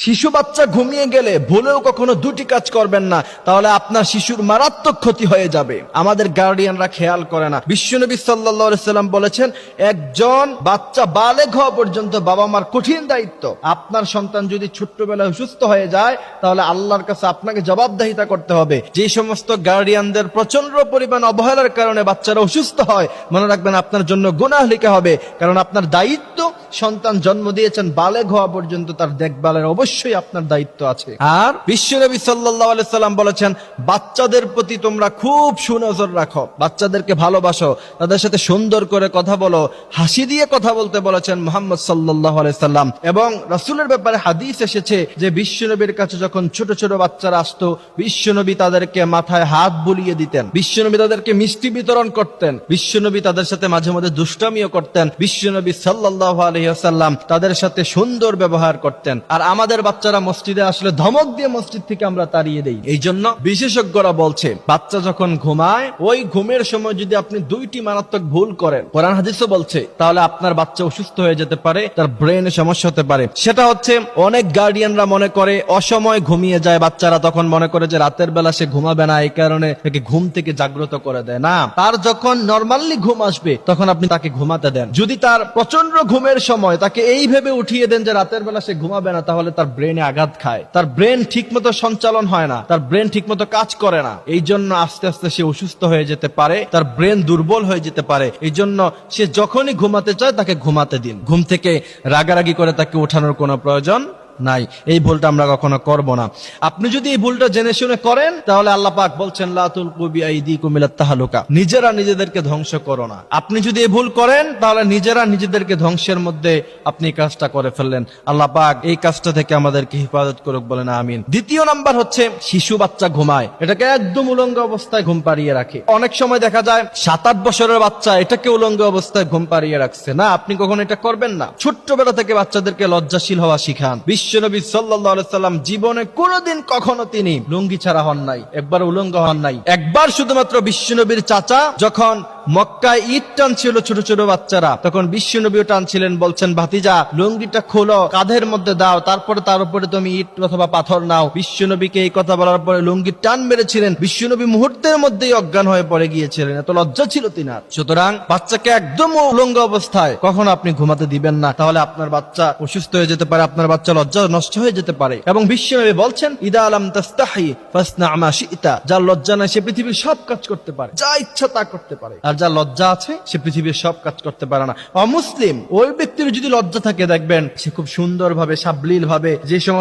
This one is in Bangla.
শিশু বাচ্চা ঘুমিয়ে গেলে ভুলেও কখনো দুটি কাজ করবেন না, তাহলে আপনার শিশুর মারাত্মক ক্ষতি হয়ে যাবে। আমাদের গার্ডিয়ানরা খেয়াল করে না। বিশ্বনবী সাল্লাল্লাহু আলাইহি সাল্লাম বলেছেন, একজন বাচ্চা বালেগ হওয়া পর্যন্ত বাবা মার কঠিন দায়িত্ব। আপনার সন্তান যদি ছোট্টবেলায় অসুস্থ হয়ে যায়, তাহলে আল্লাহর কাছে আপনাকে জবাবদিহিতা করতে হবে। যে সমস্ত গার্ডিয়ানদের প্রচন্ড পরিমাণ অবহেলার কারণে বাচ্চারা অসুস্থ হয়, মনে রাখবেন আপনার জন্য গুনাহ লিখা হবে। কারণ আপনার দায়িত্ব, সন্তান জন্ম দিয়েছেন, বালেগ হওয়া পর্যন্ত তার দেখভালের অবশ্যই আপনার দায়িত্ব আছে। আর বিশ্বনবী সাল্লাল্লাহু আলাইহি সাল্লাম বলেছেন, বাচ্চাদের প্রতি তোমরা খুব সুনজর রাখো, বাচ্চাদেরকে ভালোবাসো, তাদের সাথে সুন্দর করে কথা বলো, হাসি দিয়ে কথা বলতে বলেছেন মুহাম্মদ সাল্লাল্লাহু আলাইহি সাল্লাম। এবং রাসূলের ব্যাপারে হাদিস এসেছে যে বিশ্বনবীর কাছে যখন ছোট ছোট বাচ্চারা আসতো, বিশ্বনবী তাদেরকে মাথায় হাত বুলিয়ে দিতেন, বিশ্বনবী তাদেরকে মিষ্টি বিতরণ করতেন, বিশ্বনবী তাদের সাথে মাঝে মাঝে দুষ্টামিও করতেন, বিশ্বনবী সাল্লাল্লাহু আলাইহি ওয়াসাল্লাম তাদের সাথে সুন্দর ব্যবহার করতেন। আর আমাদের বাচ্চারা মসজিদে আসলে ধমক দিয়ে মসজিদ থেকে আমরা তাড়িয়ে দেই। এই জন্য বিশেষজ্ঞরা বলছে, বাচ্চা যখন ঘুমায়, ওই ঘুমের সময় যদি আপনি দুইটি মারাত্মক ভুল করেন, কোরআন হাদিসও বলছে, তাহলে আপনার বাচ্চা অসুস্থ হয়ে যেতে পারে, তার ব্রেনে সমস্যা হতে পারে। সেটা হচ্ছে, অনেক গার্ডিয়ানরা মনে করে অসময় ঘুমিয়ে যায় বাচ্চারা, তখন মনে করে যে রাতের বেলা সে ঘুমাবে না, এই কারণে তাকে ঘুম থেকে জাগ্রত করে দেয়। না, তার যখন নরমালি ঘুম আসবে তখন আপনি তাকে ঘুমাতে দেন। যদি তার প্রচন্ড ঘুমের সময় তাকে এই ভেবে উঠিয়ে দেন যে রাতের বেলা সে ঘুমাবে না, তাহলে তার ব্রেনে আঘাত খায়, তার ব্রেন ঠিকমতো সঞ্চালন হয় না, তার ব্রেন ঠিকমতো কাজ করে না। এই জন্য আস্তে আস্তে সে অসুস্থ হয়ে যেতে পারে, তার ব্রেন দুর্বল হয়ে যেতে পারে। এই জন্য সে যখনই ঘুমাতে চায় তাকে ঘুমাতে দিন। ঘুম থেকে রাগারাগি করে তাকে ওঠানোর কোনো প্রয়োজন নাই। এই ভুলটা আমরা কখনো করব না। আপনি যদি এই ভুলটা জেনে শুনে করেন, তাহলে আল্লাহ পাক বলছেন, লা তুলকু বিআইদিকুম ইলাত তাহলুকা, নিজেরা নিজেদেরকে ধ্বংস করো না। আপনি যদি এই ভুল করেন, তাহলে নিজেরা নিজেদেরকে ধ্বংসের মধ্যে আপনি কাজটা করে ফেললেন। আল্লাহ পাক এই কাজটা থেকে আমাদেরকে হেফাজত করুক, বলেন আমিন। দ্বিতীয় নাম্বার হচ্ছে, শিশু বাচ্চা ঘুমায়, এটাকে একদম উলঙ্গ অবস্থায় ঘুম পাড়িয়ে রাখে। অনেক সময় দেখা যায় 7-8 বছরের বাচ্চা এটাকে উলঙ্গ অবস্থায় ঘুম পাড়িয়ে রাখছে। না, আপনি কখনো এটা করবেন না। ছোট্টবেলা থেকে বাচ্চাদেরকে লজ্জাশীল হওয়া শিখান। বিশ্বনবী সাল্লাল্লাহু আলাইহি সাল্লাম জীবনে কোনোদিন কখনো তিনি লুঙ্গি ছাড়া হন নাই, একবার উলঙ্গ হন নাই। একবার শুধুমাত্র বিশ্বনবীর চাচা যখন মক্কায় ঈদ টানছিল ছোট ছোট বাচ্চারা, তখন বিশ্বনবীও টানছিলেন, বলছেন, ভাতিজা লুঙ্গিটা খোলো, কাঁধের মধ্যে দাও, তারপরে তার উপরে তুমি ইট অথবা পাথর নাও। বিশ্বনবীকে এই কথা বলার পরে লুঙ্গি টান মেরেছিলেন, বিশ্বনবী মুহূর্তের মধ্যেই অজ্ঞান হয়ে পড়ে গিয়েছিলেন, এত লজ্জা ছিল তিনার। সুতরাং বাচ্চাকে একদম উলঙ্গ অবস্থায় কখনো আপনি ঘুমাতে দিবেন না, তাহলে আপনার বাচ্চা অসুস্থ হয়ে যেতে পারে, আপনার বাচ্চা লজ্জা নষ্ট হয়ে যেতে পারে। এবং বিশ্বনবী বলছেন, ইদা লাম তাস্তাহি ফাসনা মা শিতা, যার লজ্জা নাই সে পৃথিবীর সব কাজ করতে পারে, যা ইচ্ছা তা করতে পারে। আর যার লজ্জা আছে সে পৃথিবীর সব কাজ করতে পারে না। অমুসলিম ওই ব্যক্তির যদি লজ্জা থাকে, দেখবেন সে খুব সুন্দরভাবে, সাবলীল ভাবে যে সমস্ত